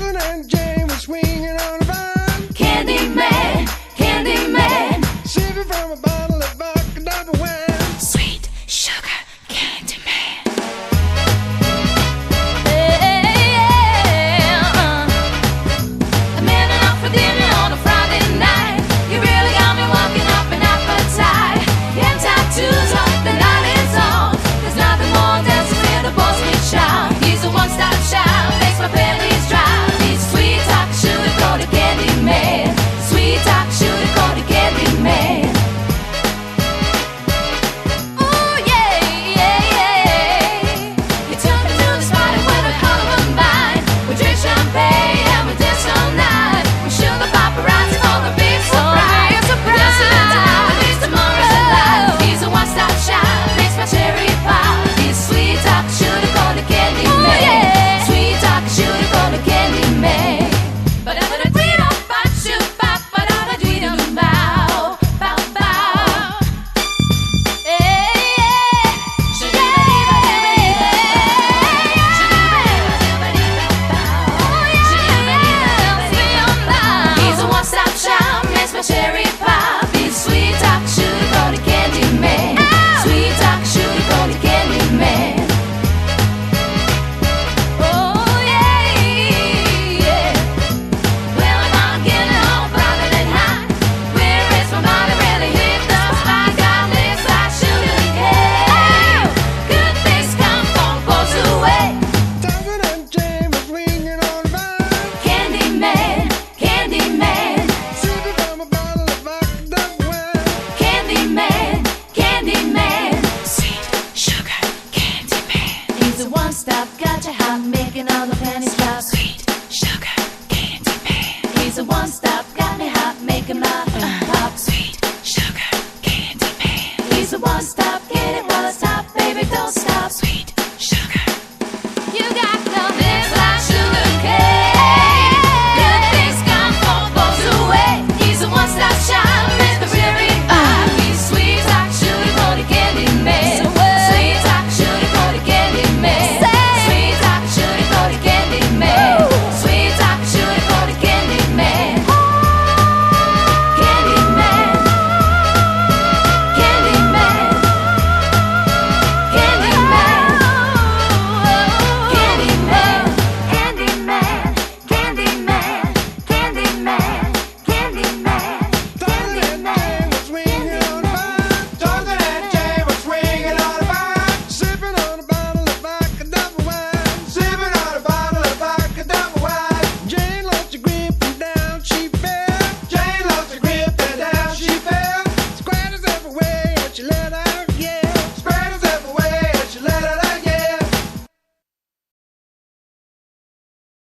Tarzan and Jane were swinging on a vine. Candyman, Candyman, Sipping from a bottle of vodka double wine. sweet sugar Candyman. A minute off for dinner on a Friday night. You really got me walking up an appetite. Yeah, tattoos up, the night is on. There's nothing more dancing with a boss me child. He's a one-stop shop, makes my belly's dry. He's sweet talk, shooter, called a Candyman. Sweet talk, shooter, called a Candyman. Ooh, yeah, yeah, yeah. He took me to the spot and went a hell of a mind. We drink champagne and we dance all night. We shoot the paparazzi for the big surprise. We dance to the town, at least tomorrow's alive. He's a one-stop shop, makes my cherry pie. He's sweet talk, shooter, called a Candyman. Sweet talk, shooter, called a Candyman. But I'm gonna tweet up, but shoot, but I'm gonna tweet him bow, bow, bow. He's a one-stop shop, makes my cherry pop. He's sweet talk, shooter, called a Candyman. Sweet talk, shooter, called a Candyman. Oh yeah, yeah. Well, I'm not getting all bothered and high. Where is my body really hit the spot? Got legs like shooter, yeah. Good things come from both away. Tarzan and Jane were swinging on a vine. Candyman, Candyman, Sipping from a bottle of vodka double wine. Candyman, Candyman, sweet sugar Candyman. He's a one-stop, got your heart making all the pennies drop. Sweet sugar Candyman. He's a one-stop, got me hot, making my heart pop. Sweet sugar Candyman. He's a one-stop, get it while it's hot, baby, don't stop. Sweet sugar. You got no lips like sugar cane. Good things come from both away. He's a one-stop shop, Mr. Cherry Pie. He's sweet talk, shooter, called a Candyman. Sweet talk, shooter, called a Candyman. Sweet talk, shooter, called a Candyman. Sweet talk, shooter, called a Candyman. Candyman. Candyman. Candyman. Candyman. Candyman. Candyman. Candyman. Tarzan and Jane were swinging on a vine. Tarzan and Jane were swinging on a vine. Sipping on a bottle of vodka double wine. Sipping on a bottle of vodka double wine. Jane lost her grip and down she fell. Jane lost her grip and down she fell. Squatters everywhere and she let out